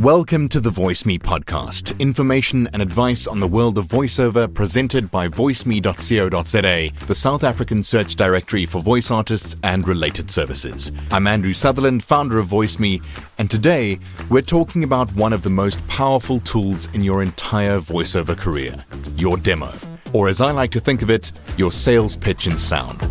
Welcome to the VoiceMe Podcast, information and advice on the world of voiceover presented by voiceme.co.za, the South African search directory for voice artists and related services. I'm Andrew Sutherland, founder of VoiceMe, and today we're talking about one of the most powerful tools in your entire voiceover career, your demo. Or as I like to think of it, your sales pitch in sound.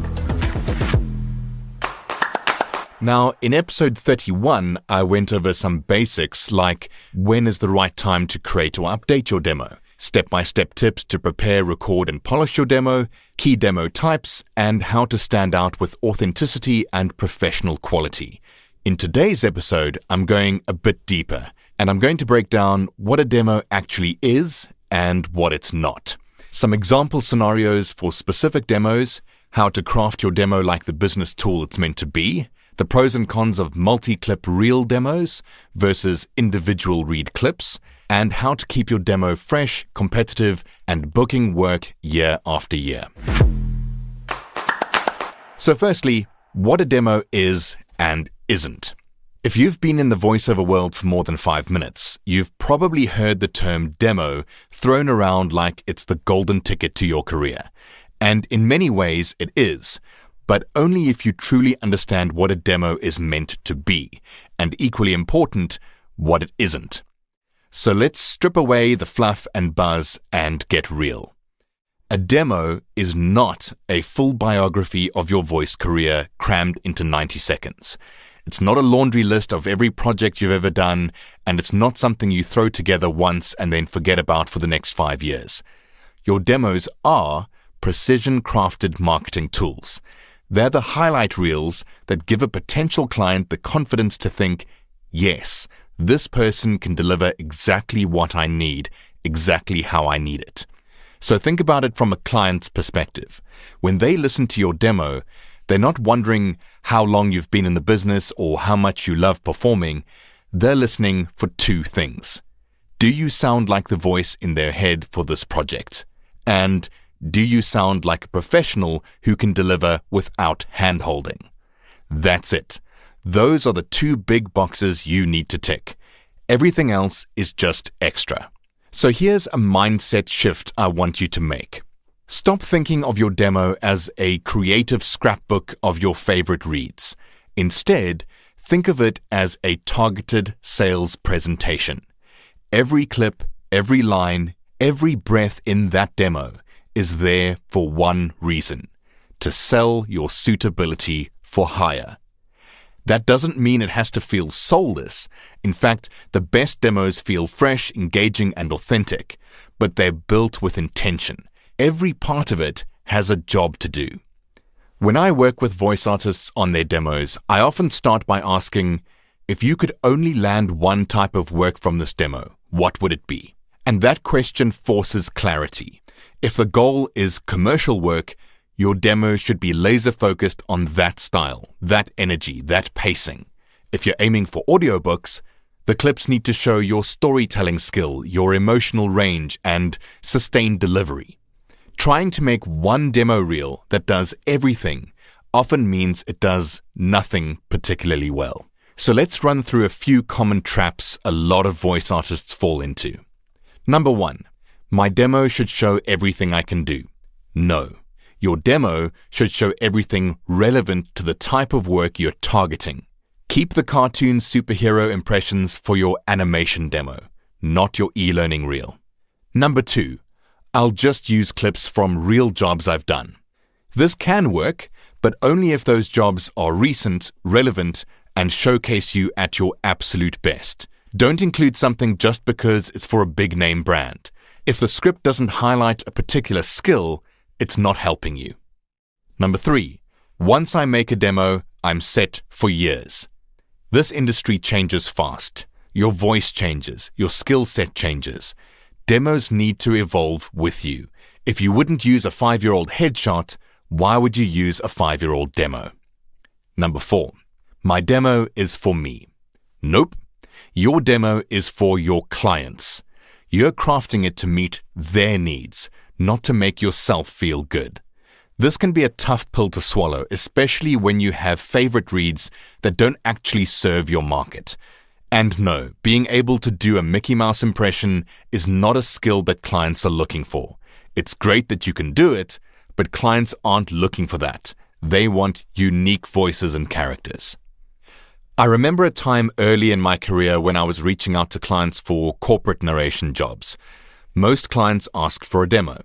Now, in episode 31, I went over some basics like when is the right time to create or update your demo, step-by-step tips to prepare, record, and polish your demo, key demo types, and how to stand out with authenticity and professional quality. In today's episode, I'm going a bit deeper, and I'm going to break down what a demo actually is and what it's not. Some example scenarios for specific demos, how to craft your demo like the business tool it's meant to be, the pros and cons of multi-clip reel demos versus individual read clips, and how to keep your demo fresh, competitive, and booking work year after year. So firstly, what a demo is and isn't. If you've been in the voiceover world for more than 5 minutes, you've probably heard the term demo thrown around like it's the golden ticket to your career. And in many ways it is, but only if you truly understand what a demo is meant to be, and equally important, what it isn't. So let's strip away the fluff and buzz and get real. A demo is not a full biography of your voice career crammed into 90 seconds. It's not a laundry list of every project you've ever done, and it's not something you throw together once and then forget about for the next 5 years. Your demos are precision-crafted marketing tools. They're the highlight reels that give a potential client the confidence to think, yes, this person can deliver exactly what I need, exactly how I need it. So think about it from a client's perspective. When they listen to your demo, they're not wondering how long you've been in the business or how much you love performing. They're listening for 2 things. Do you sound like the voice in their head for this project? And do you sound like a professional who can deliver without hand-holding? That's it. Those are the 2 big boxes you need to tick. Everything else is just extra. So here's a mindset shift I want you to make. Stop thinking of your demo as a creative scrapbook of your favorite reads. Instead, think of it as a targeted sales presentation. Every clip, every line, every breath in that demo is there for one reason: to sell your suitability for hire. That doesn't mean it has to feel soulless. In fact, the best demos feel fresh, engaging, and authentic, but they're built with intention. Every part of it has a job to do. When I work with voice artists on their demos, I often start by asking, if you could only land one type of work from this demo, what would it be? And that question forces clarity. If the goal is commercial work, your demo should be laser-focused on that style, that energy, that pacing. If you're aiming for audiobooks, the clips need to show your storytelling skill, your emotional range, and sustained delivery. Trying to make one demo reel that does everything often means it does nothing particularly well. So let's run through a few common traps a lot of voice artists fall into. Number 1. My demo should show everything I can do. No. Your demo should show everything relevant to the type of work you're targeting. Keep the cartoon superhero impressions for your animation demo, not your e-learning reel. Number 2. I'll just use clips from real jobs I've done. This can work, but only if those jobs are recent, relevant, and showcase you at your absolute best. Don't include something just because it's for a big-name brand. If the script doesn't highlight a particular skill, it's not helping you. Number 3. Once I make a demo, I'm set for years. This industry changes fast. Your voice changes. Your skill set changes. Demos need to evolve with you. If you wouldn't use a 5-year-old headshot, why would you use a 5-year-old demo? Number 4. My demo is for me. Nope. Your demo is for your clients. You're crafting it to meet their needs, not to make yourself feel good. This can be a tough pill to swallow, especially when you have favorite reads that don't actually serve your market. And no, being able to do a Mickey Mouse impression is not a skill that clients are looking for. It's great that you can do it, but clients aren't looking for that. They want unique voices and characters. I remember a time early in my career when I was reaching out to clients for corporate narration jobs. Most clients asked for a demo.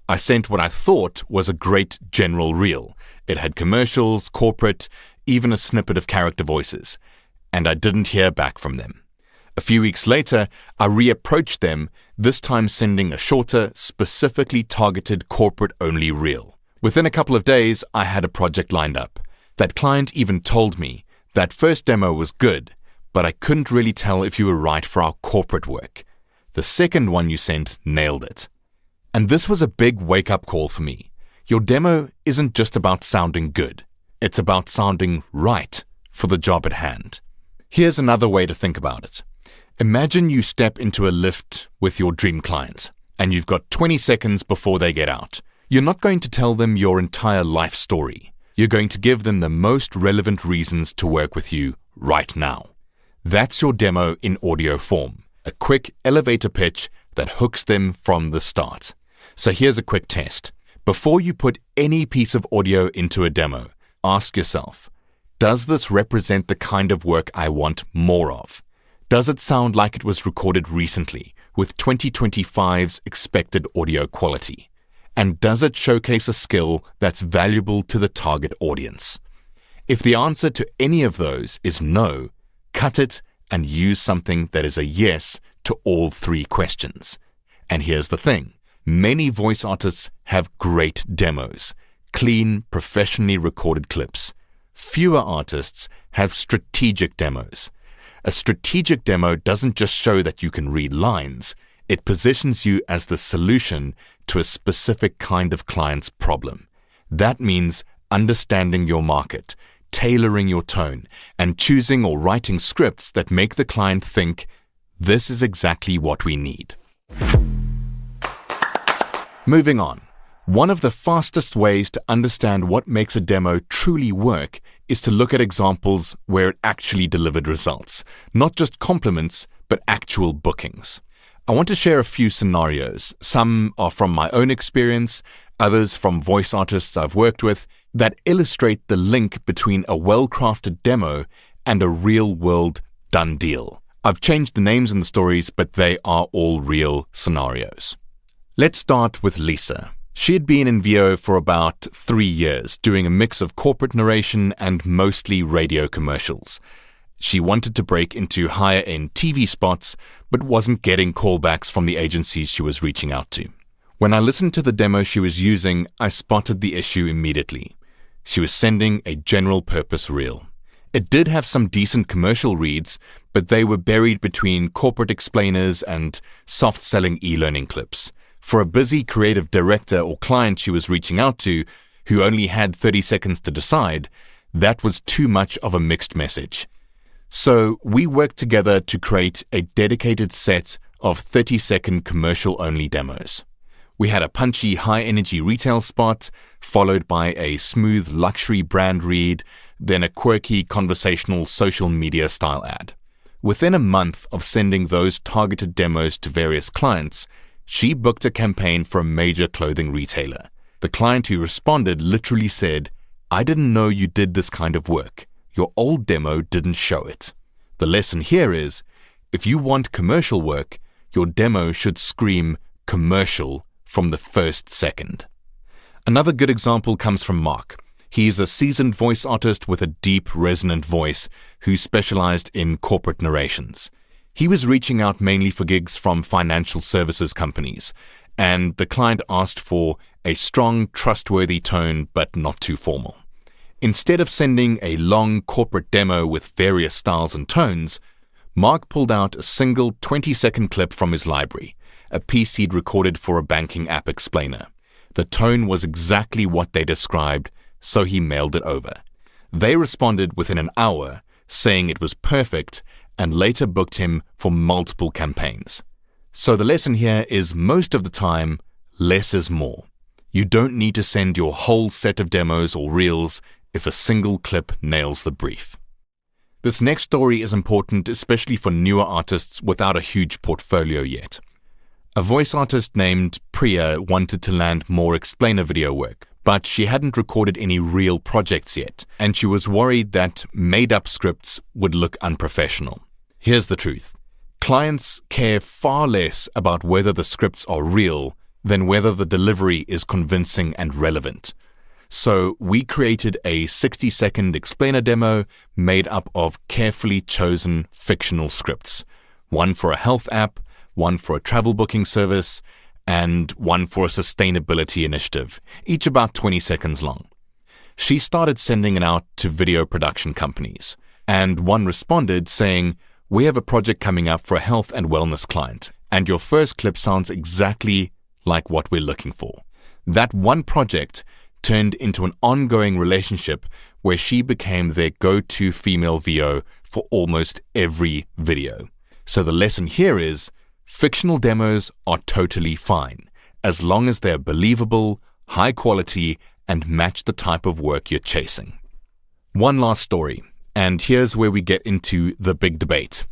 I sent what I thought was a great general reel. It had commercials, corporate, even a snippet of character voices. And I didn't hear back from them. A few weeks later, I reapproached them, this time sending a shorter, specifically targeted corporate-only reel. Within a couple of days, I had a project lined up. That client even told me, that first demo was good, but I couldn't really tell if you were right for our corporate work. The second one you sent nailed it. And this was a big wake-up call for me. Your demo isn't just about sounding good. It's about sounding right for the job at hand. Here's another way to think about it. Imagine you step into a lift with your dream client, and you've got 20 seconds before they get out. You're not going to tell them your entire life story. You're going to give them the most relevant reasons to work with you right now. That's your demo in audio form, a quick elevator pitch that hooks them from the start. So here's a quick test. Before you put any piece of audio into a demo, ask yourself, does this represent the kind of work I want more of? Does it sound like it was recorded recently with 2025's expected audio quality? And does it showcase a skill that's valuable to the target audience? If the answer to any of those is no, cut it and use something that is a yes to all three questions. And here's the thing. Many voice artists have great demos, clean, professionally recorded clips. Fewer artists have strategic demos. A strategic demo doesn't just show that you can read lines. It positions you as the solution to a specific kind of client's problem. That means understanding your market, tailoring your tone, and choosing or writing scripts that make the client think, this is exactly what we need. Moving on. One of the fastest ways to understand what makes a demo truly work is to look at examples where it actually delivered results, not just compliments, but actual bookings. I want to share a few scenarios. Some are from my own experience, others from voice artists I've worked with, that illustrate the link between a well-crafted demo and a real-world done deal. I've changed the names in the stories, but they are all real scenarios. Let's start with Lisa. She had been in VO for about 3 years, doing a mix of corporate narration and mostly radio commercials. She wanted to break into higher-end TV spots, but wasn't getting callbacks from the agencies she was reaching out to. When I listened to the demo she was using, I spotted the issue immediately. She was sending a general-purpose reel. It did have some decent commercial reads, but they were buried between corporate explainers and soft-selling e-learning clips. For a busy creative director or client she was reaching out to, who only had 30 seconds to decide, that was too much of a mixed message. So we worked together to create a dedicated set of 30-second commercial-only demos. We had a punchy high-energy retail spot, followed by a smooth luxury brand read, then a quirky conversational social media style ad. Within a month of sending those targeted demos to various clients, she booked a campaign for a major clothing retailer. The client who responded literally said, "I didn't know you did this kind of work. Your old demo didn't show it." The lesson here is, if you want commercial work, your demo should scream commercial from the first second. Another good example comes from Mark. He's a seasoned voice artist with a deep, resonant voice who specialized in corporate narrations. He was reaching out mainly for gigs from financial services companies, and the client asked for a strong, trustworthy tone but not too formal. Instead of sending a long corporate demo with various styles and tones, Mark pulled out a single 20-second clip from his library, a piece he'd recorded for a banking app explainer. The tone was exactly what they described, so he mailed it over. They responded within an hour, saying it was perfect, and later booked him for multiple campaigns. So the lesson here is most of the time, less is more. You don't need to send your whole set of demos or reels if a single clip nails the brief. This next story is important, especially for newer artists without a huge portfolio yet. A voice artist named Priya wanted to land more explainer video work, but she hadn't recorded any real projects yet, and she was worried that made-up scripts would look unprofessional. Here's the truth. Clients care far less about whether the scripts are real than whether the delivery is convincing and relevant. So we created a 60-second explainer demo made up of carefully chosen fictional scripts. One for a health app, one for a travel booking service, and one for a sustainability initiative, each about 20 seconds long. She started sending it out to video production companies, and one responded saying, "We have a project coming up for a health and wellness client, and your first clip sounds exactly like what we're looking for." That one project turned into an ongoing relationship where she became their go-to female VO for almost every video. So the lesson here is, fictional demos are totally fine, as long as they're believable, high quality, and match the type of work you're chasing. One last story, and here's where we get into the big debate.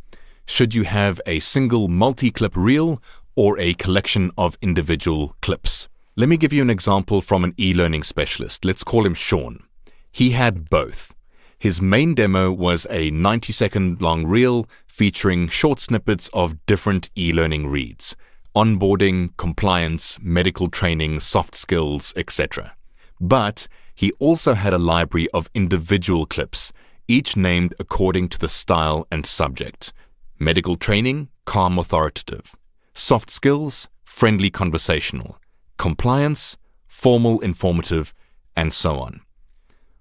Should you have a single multi-clip reel or a collection of individual clips? Let me give you an example from an e-learning specialist. Let's call him Sean. He had both. His main demo was a 90-second long reel featuring short snippets of different e-learning reads: onboarding, compliance, medical training, soft skills, etc. But he also had a library of individual clips, each named according to the style and subject. Medical training, calm authoritative. Soft skills, friendly conversational. Compliance, formal informative, and so on.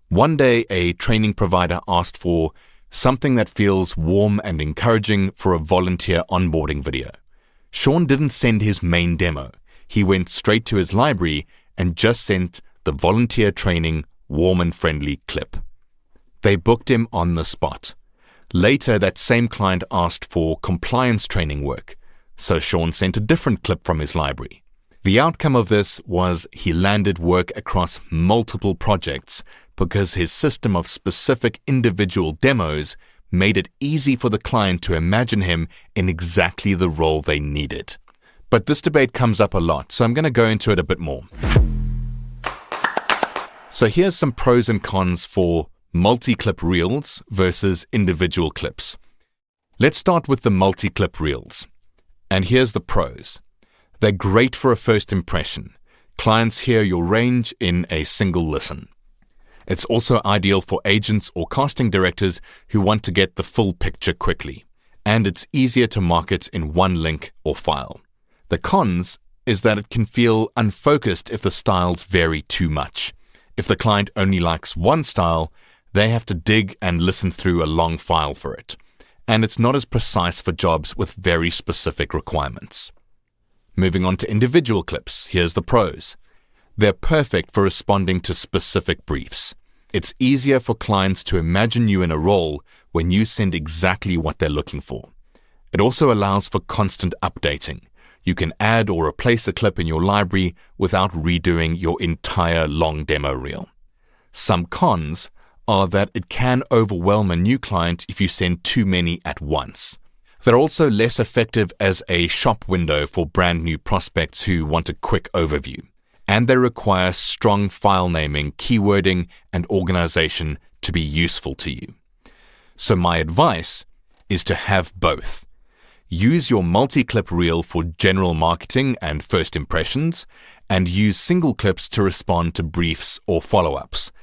One day, a training provider asked for something that feels warm and encouraging for a volunteer onboarding video. Sean didn't send his main demo. He went straight to his library and just sent the volunteer training warm and friendly clip. They booked him on the spot. Later, that same client asked for compliance training work, so Sean sent a different clip from his library. The outcome of this was he landed work across multiple projects because his system of specific individual demos made it easy for the client to imagine him in exactly the role they needed. But this debate comes up a lot, so I'm going to go into it a bit more. So here's some pros and cons for multi-clip reels versus individual clips. Let's start with the multi-clip reels. And here's the pros. They're great for a first impression. Clients hear your range in a single listen. It's also ideal for agents or casting directors who want to get the full picture quickly. And it's easier to market in one link or file. The cons is that it can feel unfocused if the styles vary too much. If the client only likes one style, they have to dig and listen through a long file for it. And it's not as precise for jobs with very specific requirements. Moving on to individual clips, here's the pros. They're perfect for responding to specific briefs. It's easier for clients to imagine you in a role when you send exactly what they're looking for. It also allows for constant updating. You can add or replace a clip in your library without redoing your entire long demo reel. Some cons are that it can overwhelm a new client if you send too many at once. They're also less effective as a shop window for brand new prospects who want a quick overview. And they require strong file naming, keywording, and organization to be useful to you. So my advice is to have both. Use your multi-clip reel for general marketing and first impressions, and use single clips to respond to briefs or follow-ups.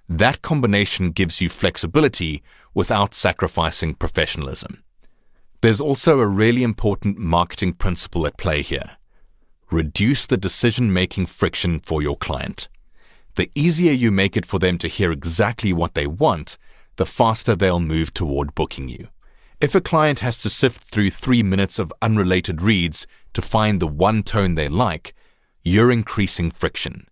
That combination gives you flexibility without sacrificing professionalism. There's also a really important marketing principle at play here. Reduce the decision-making friction for your client. The easier you make it for them to hear exactly what they want, the faster they'll move toward booking you. If a client has to sift through 3 minutes of unrelated reads to find the one tone they like, you're increasing friction.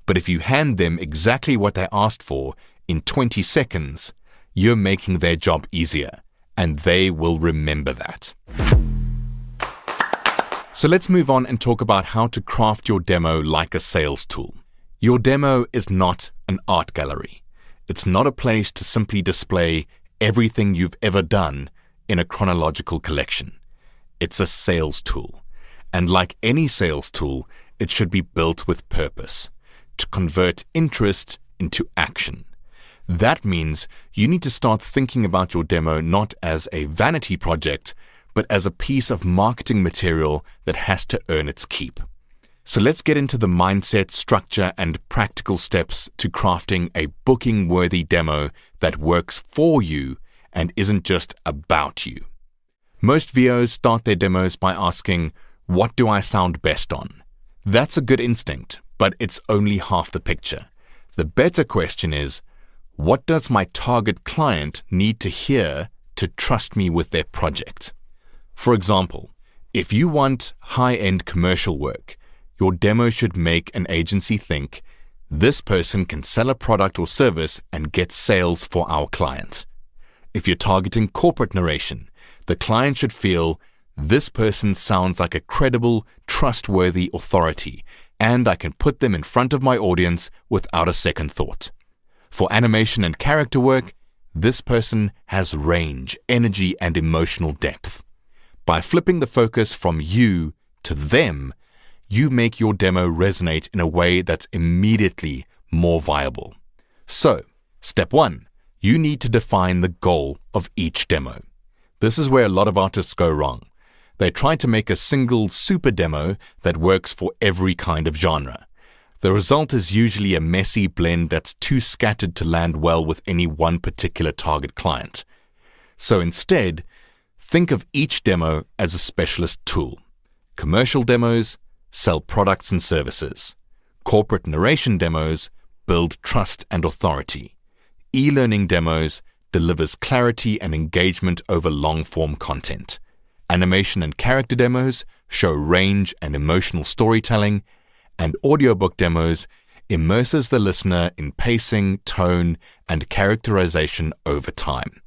But if you hand them exactly what they asked for in 20 seconds, you're making their job easier, and they will remember that. So let's move on and talk about how to craft your demo like a sales tool. Your demo is not an art gallery. It's not a place to simply display everything you've ever done in a chronological collection. It's a sales tool. And like any sales tool, it should be built with purpose, to convert interest into action. That means you need to start thinking about your demo not as a vanity project, but as a piece of marketing material that has to earn its keep. So let's get into the mindset, structure, and practical steps to crafting a booking-worthy demo that works for you and isn't just about you. Most VOs start their demos by asking, what do I sound best on? That's a good instinct, but it's only half the picture. The better question is, what does my target client need to hear to trust me with their project? For example, if you want high-end commercial work, your demo should make an agency think, this person can sell a product or service and get sales for our client. If you're targeting corporate narration, the client should feel, this person sounds like a credible, trustworthy authority, and I can put them in front of my audience without a second thought. For animation and character work, this person has range, energy, and emotional depth. By flipping the focus from you to them, you make your demo resonate in a way that's immediately more viable. So, step 1, you need to define the goal of each demo. This is where a lot of artists go wrong. They try to make a single super demo that works for every kind of genre. The result is usually a messy blend that's too scattered to land well with any one particular target client. So instead, think of each demo as a specialist tool. Commercial demos sell products and services. Corporate narration demos build trust and authority. E-learning demos delivers clarity and engagement over long-form content. Animation and character demos show range and emotional storytelling, and audiobook demos immerses the listener in pacing, tone, and characterization over time.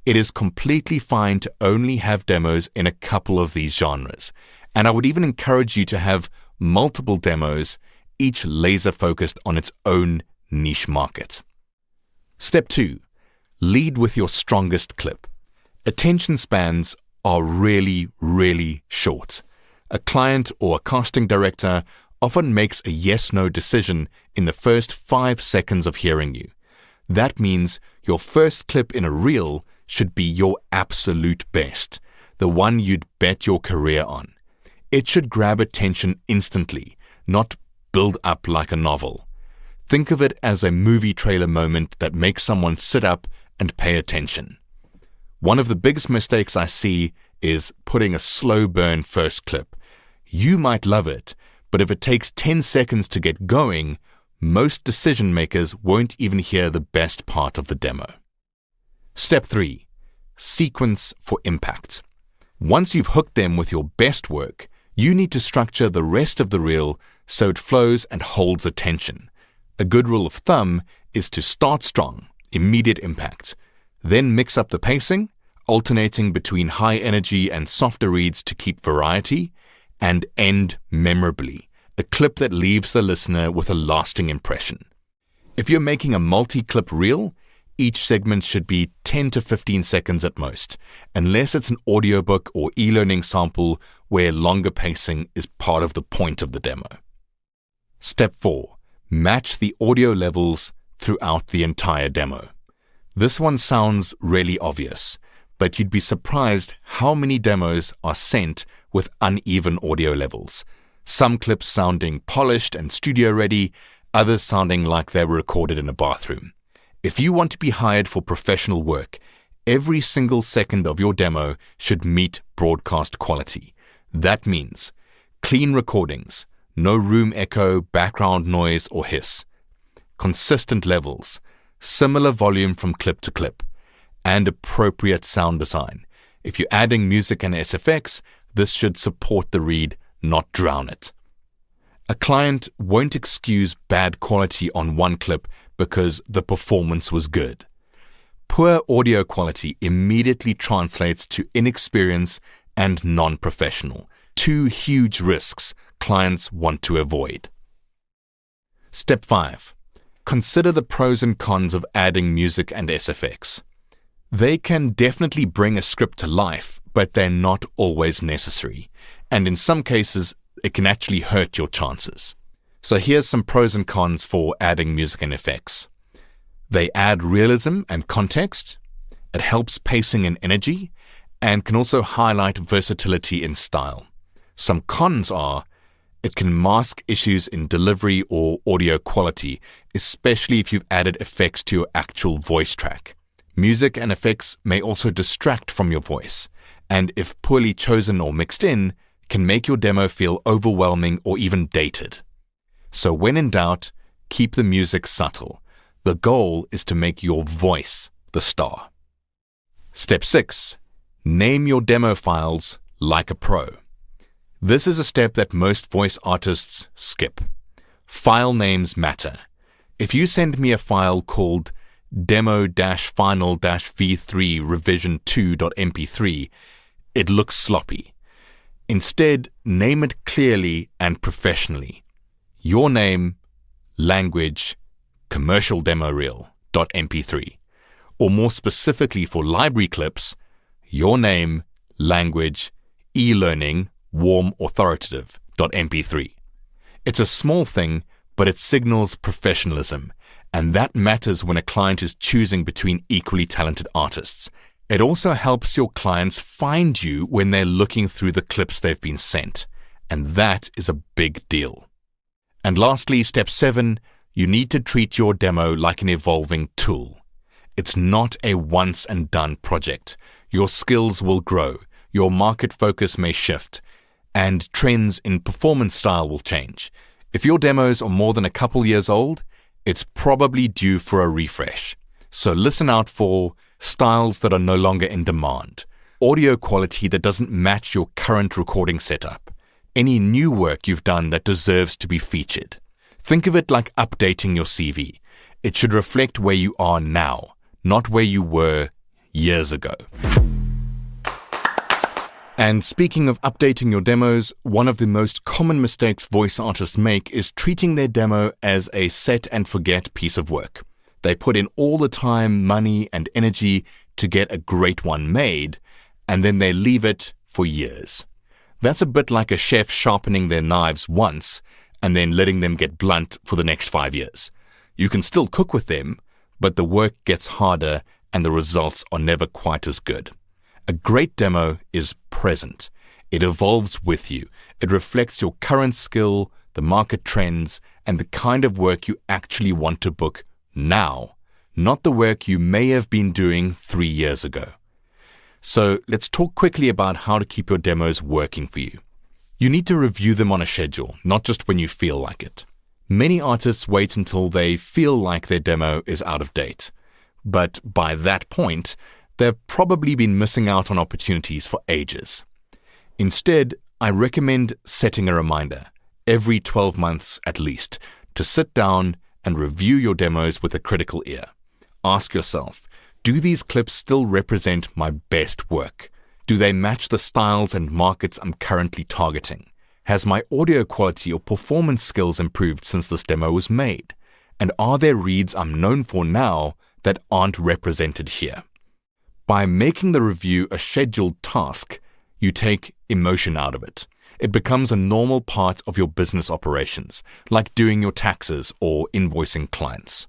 It is completely fine to only have demos in a couple of these genres, and I would even encourage you to have multiple demos, each laser-focused on its own niche market. Step 2. Lead with your strongest clip. Attention spans are really, really short. A client or a casting director often makes a yes-no decision in the first 5 seconds of hearing you. That means your first clip in a reel should be your absolute best, the one you'd bet your career on. It should grab attention instantly, not build up like a novel. Think of it as a movie trailer moment that makes someone sit up and pay attention. One of the biggest mistakes I see is putting a slow burn first clip. You might love it, but if it takes 10 seconds to get going, most decision makers won't even hear the best part of the demo. Step 3. Sequence for impact. Once you've hooked them with your best work, you need to structure the rest of the reel so it flows and holds attention. A good rule of thumb is to start strong, immediate impact, then mix up the pacing, alternating between high energy and softer reads to keep variety, and end memorably, a clip that leaves the listener with a lasting impression. If you're making a multi-clip reel, each segment should be 10 to 15 seconds at most, unless it's an audiobook or e-learning sample where longer pacing is part of the point of the demo. Step 4. Match the audio levels throughout the entire demo. This one sounds really obvious, but you'd be surprised how many demos are sent with uneven audio levels. Some clips sounding polished and studio-ready, others sounding like they were recorded in a bathroom. If you want to be hired for professional work, every single second of your demo should meet broadcast quality. That means clean recordings, no room echo, background noise, or hiss. Consistent levels, similar volume from clip to clip, and appropriate sound design. If you're adding music and SFX, this should support the read, not drown it. A client won't excuse bad quality on one clip because the performance was good. Poor audio quality immediately translates to inexperience and non-professional, two huge risks clients want to avoid. Step 5. Consider the pros and cons of adding music and SFX. They can definitely bring a script to life, but they're not always necessary. And in some cases, it can actually hurt your chances. So here's some pros and cons for adding music and effects. They add realism and context. It helps pacing and energy, and can also highlight versatility in style. Some cons are, it can mask issues in delivery or audio quality, especially if you've added effects to your actual voice track. Music and effects may also distract from your voice, and if poorly chosen or mixed in, can make your demo feel overwhelming or even dated. So when in doubt, keep the music subtle. The goal is to make your voice the star. Step 6. Name your demo files like a pro. This is a step that most voice artists skip. File names matter. If you send me a file called demo-final-v3 revision 2.mp3, it looks sloppy. Instead, name it clearly and professionally. Your name, language, commercial demo reel.mp3. Or more specifically for library clips, your name, language, e-learning, warm authoritative.mp3. It's a small thing, but it signals professionalism, and that matters when a client is choosing between equally talented artists. It also helps your clients find you when they're looking through the clips they've been sent, and that is a big deal. And lastly, step 7, you need to treat your demo like an evolving tool. It's not a once and done project. Your skills will grow, your market focus may shift, and trends in performance style will change. If your demos are more than a couple years old, it's probably due for a refresh. So listen out for styles that are no longer in demand, audio quality that doesn't match your current recording setup, any new work you've done that deserves to be featured. Think of it like updating your CV. It should reflect where you are now, not where you were years ago. And speaking of updating your demos, one of the most common mistakes voice artists make is treating their demo as a set and forget piece of work. They put in all the time, money, and energy to get a great one made, and then they leave it for years. That's a bit like a chef sharpening their knives once and then letting them get blunt for the next 5 years. You can still cook with them, but the work gets harder and the results are never quite as good. A great demo is present. It evolves with you. It reflects your current skill, the market trends, and the kind of work you actually want to book now, not the work you may have been doing 3 years ago. So let's talk quickly about how to keep your demos working for you. You need to review them on a schedule, not just when you feel like it. Many artists wait until they feel like their demo is out of date. But by that point, they've probably been missing out on opportunities for ages. Instead, I recommend setting a reminder, every 12 months at least, to sit down and review your demos with a critical ear. Ask yourself, do these clips still represent my best work? Do they match the styles and markets I'm currently targeting? Has my audio quality or performance skills improved since this demo was made? And are there reads I'm known for now that aren't represented here? By making the review a scheduled task, you take emotion out of it. It becomes a normal part of your business operations, like doing your taxes or invoicing clients.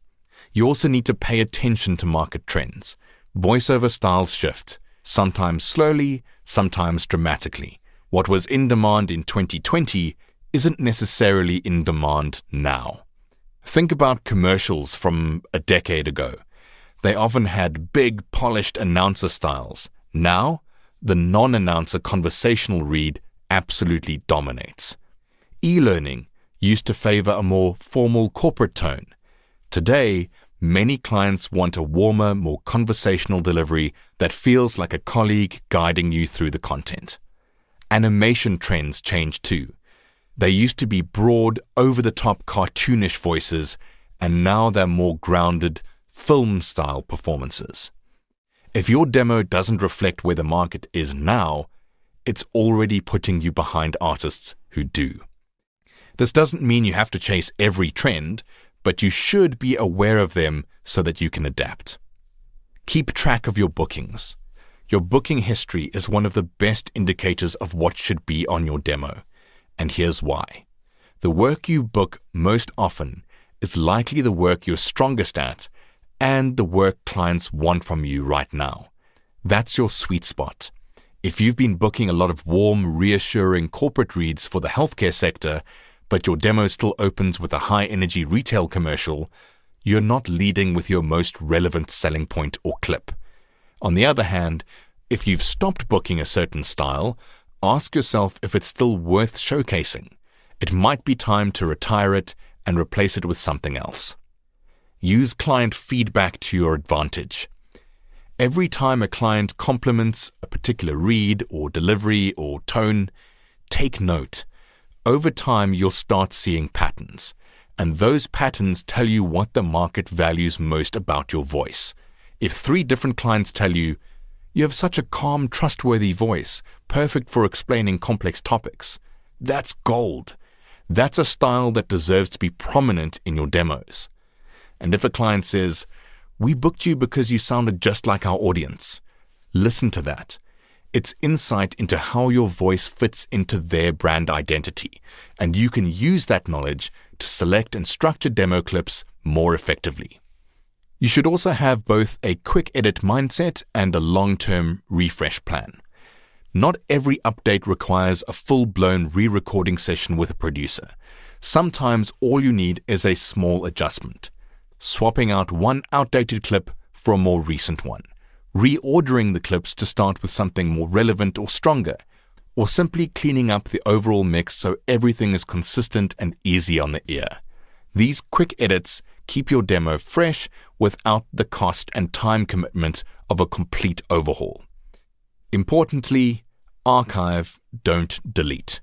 You also need to pay attention to market trends. Voiceover styles shift, sometimes slowly, sometimes dramatically. What was in demand in 2020 isn't necessarily in demand now. Think about commercials from a decade ago. They often had big, polished announcer styles. Now, the non-announcer conversational read absolutely dominates. E-learning used to favor a more formal corporate tone. Today, many clients want a warmer, more conversational delivery that feels like a colleague guiding you through the content. Animation trends change too. They used to be broad, over-the-top cartoonish voices, and now they're more grounded, film-style performances. If your demo doesn't reflect where the market is now, it's already putting you behind artists who do. This doesn't mean you have to chase every trend, but you should be aware of them so that you can adapt. Keep track of your bookings. Your booking history is one of the best indicators of what should be on your demo. And here's why. The work you book most often is likely the work you're strongest at and the work clients want from you right now. That's your sweet spot. If you've been booking a lot of warm, reassuring corporate reads for the healthcare sector, but your demo still opens with a high-energy retail commercial, you're not leading with your most relevant selling point or clip. On the other hand, if you've stopped booking a certain style, ask yourself if it's still worth showcasing. It might be time to retire it and replace it with something else. Use client feedback to your advantage. Every time a client compliments a particular read or delivery or tone, take note. Over time, you'll start seeing patterns, and those patterns tell you what the market values most about your voice. If 3 different clients tell you, "You have such a calm, trustworthy voice, perfect for explaining complex topics," that's gold. That's a style that deserves to be prominent in your demos. And if a client says, "We booked you because you sounded just like our audience," listen to that. It's insight into how your voice fits into their brand identity, and you can use that knowledge to select and structure demo clips more effectively. You should also have both a quick edit mindset and a long-term refresh plan. Not every update requires a full-blown re-recording session with a producer. Sometimes all you need is a small adjustment. Swapping out one outdated clip for a more recent one. Reordering the clips to start with something more relevant or stronger, or simply cleaning up the overall mix so everything is consistent and easy on the ear. These quick edits keep your demo fresh without the cost and time commitment of a complete overhaul. Importantly, archive, don't delete.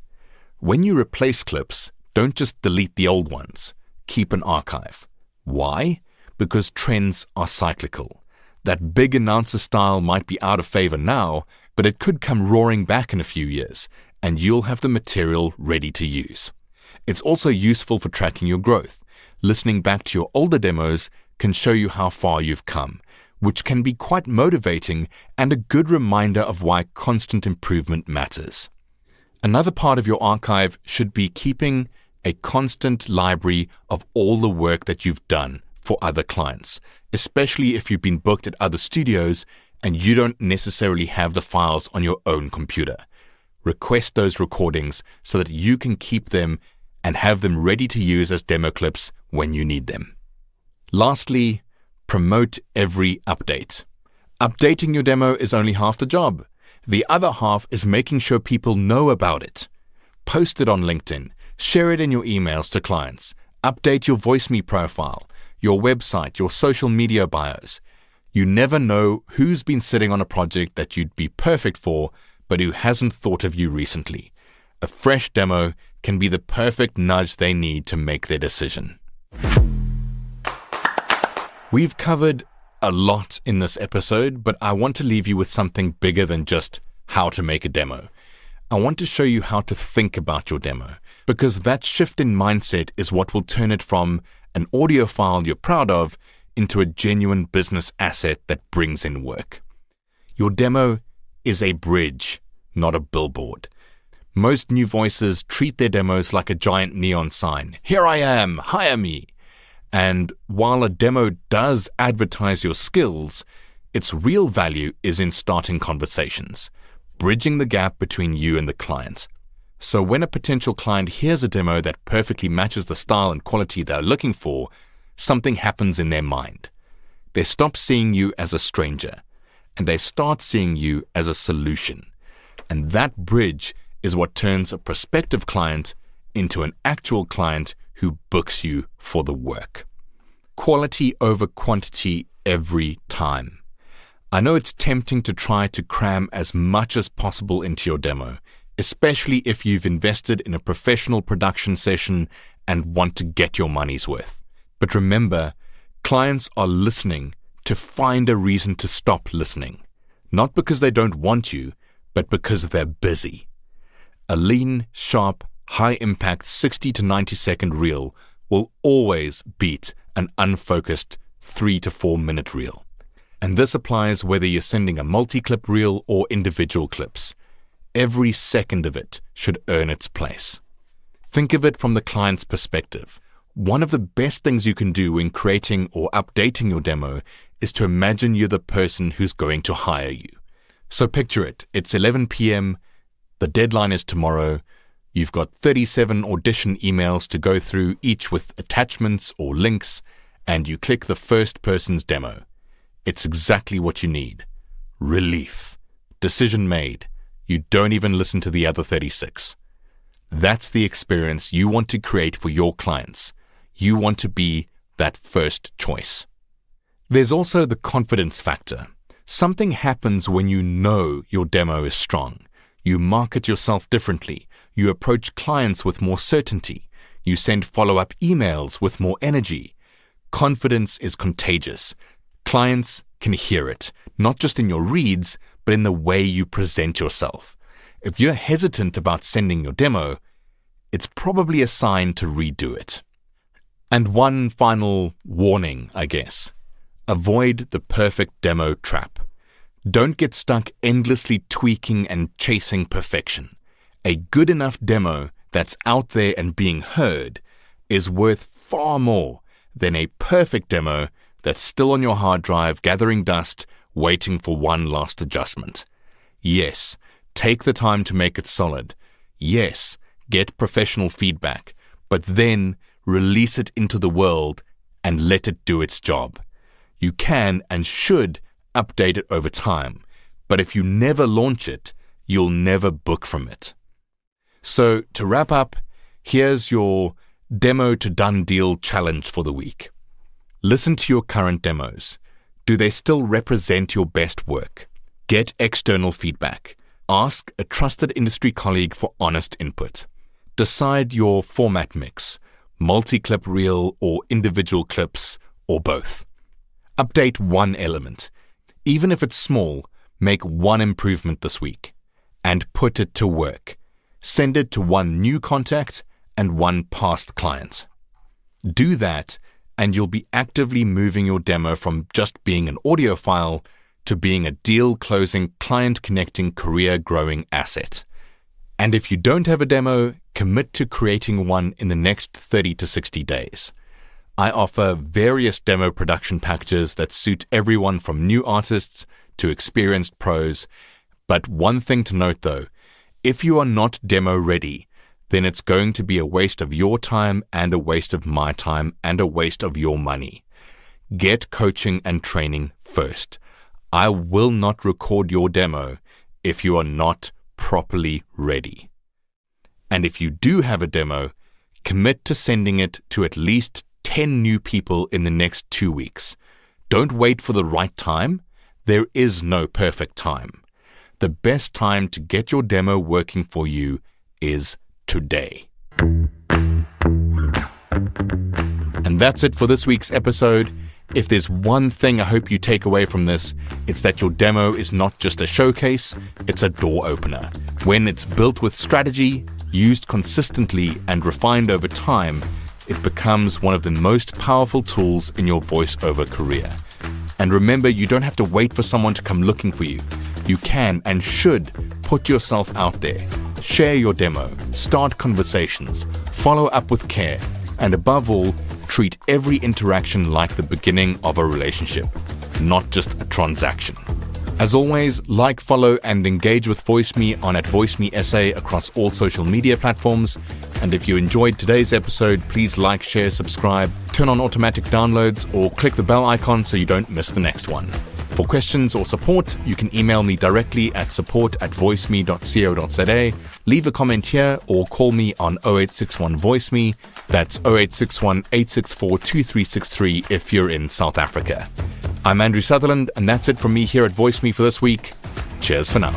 When you replace clips, don't just delete the old ones. Keep an archive. Why? Because trends are cyclical. That big announcer style might be out of favor now, but it could come roaring back in a few years, and you'll have the material ready to use. It's also useful for tracking your growth. Listening back to your older demos can show you how far you've come, which can be quite motivating and a good reminder of why constant improvement matters. Another part of your archive should be keeping a constant library of all the work that you've done for other clients, especially if you've been booked at other studios and you don't necessarily have the files on your own computer. Request those recordings so that you can keep them and have them ready to use as demo clips when you need them. Lastly, promote every update. Updating your demo is only half the job. The other half is making sure people know about it. Post it on LinkedIn, share it in your emails to clients, update your VoiceMe profile, your website, your social media bios. You never know who's been sitting on a project that you'd be perfect for, but who hasn't thought of you recently. A fresh demo can be the perfect nudge they need to make their decision. We've covered a lot in this episode, but I want to leave you with something bigger than just how to make a demo. I want to show you how to think about your demo, because that shift in mindset is what will turn it from an audio file you're proud of into a genuine business asset that brings in work. Your demo is a bridge, not a billboard. Most new voices treat their demos like a giant neon sign. Here I am, hire me. And while a demo does advertise your skills, its real value is in starting conversations, bridging the gap between you and the client. So when a potential client hears a demo that perfectly matches the style and quality they're looking for, something happens in their mind. They stop seeing you as a stranger, and they start seeing you as a solution. And that bridge is what turns a prospective client into an actual client who books you for the work. Quality over quantity every time. I know it's tempting to try to cram as much as possible into your demo, especially if you've invested in a professional production session and want to get your money's worth. But remember, clients are listening to find a reason to stop listening, not because they don't want you, but because they're busy. A lean, sharp, high-impact 60 to 90-second reel will always beat an unfocused 3 to 4 minute reel. And this applies whether you're sending a multi-clip reel or individual clips. Every second of it should earn its place. Think of it from the client's perspective. One of the best things you can do when creating or updating your demo is to imagine you're the person who's going to hire you. So picture it. It's 11 p.m. The deadline is tomorrow. You've got 37 audition emails to go through, each with attachments or links, and you click the first person's demo. It's exactly what you need. Relief. Decision made. You don't even listen to the other 36. That's the experience you want to create for your clients. You want to be that first choice. There's also the confidence factor. Something happens when you know your demo is strong. You market yourself differently. You approach clients with more certainty. You send follow-up emails with more energy. Confidence is contagious. Clients can hear it, not just in your reads, but in the way you present yourself. If you're hesitant about sending your demo, it's probably a sign to redo it. And one final warning, I guess. Avoid the perfect demo trap. Don't get stuck endlessly tweaking and chasing perfection. A good enough demo that's out there and being heard is worth far more than a perfect demo that's still on your hard drive gathering dust, waiting for one last adjustment. Yes, take the time to make it solid. Yes, get professional feedback, but then release it into the world and let it do its job. You can and should update it over time, but if you never launch it, you'll never book from it. So to wrap up, here's your demo to done deal challenge for the week. Listen to your current demos. Do they still represent your best work? Get external feedback. Ask a trusted industry colleague for honest input. Decide your format mix, multi-clip reel or individual clips, or both. Update one element. Even if it's small, make one improvement this week and put it to work. Send it to one new contact and one past client. Do that, and you'll be actively moving your demo from just being an audio file to being a deal-closing, client-connecting, career-growing asset. And if you don't have a demo, commit to creating one in the next 30 to 60 days. I offer various demo production packages that suit everyone from new artists to experienced pros. But one thing to note though, if you are not demo ready, then it's going to be a waste of your time and a waste of my time and a waste of your money. Get coaching and training first. I will not record your demo if you are not properly ready. And if you do have a demo, commit to sending it to at least 10 new people in the next 2 weeks. Don't wait for the right time. There is no perfect time. The best time to get your demo working for you is today. And that's it for this week's episode. If there's one thing I hope you take away from this, it's that your demo is not just a showcase, it's a door opener. When it's built with strategy, used consistently, and refined over time, it becomes one of the most powerful tools in your voiceover career. And remember, you don't have to wait for someone to come looking for you. You can and should put yourself out there. Share your demo, start conversations, follow up with care, and above all, treat every interaction like the beginning of a relationship, not just a transaction. As always, like, follow, and engage with VoiceMe on @VoiceMeSA across all social media platforms. And if you enjoyed today's episode, please like, share, subscribe, turn on automatic downloads, or click the bell icon so you don't miss the next one. For questions or support, you can email me directly at support@voiceme.co.za, leave a comment here, or call me on 0861 VoiceMe. That's 0861 864 2363 if you're in South Africa. I'm Andrew Sutherland, and that's it from me here at VoiceMe for this week. Cheers for now.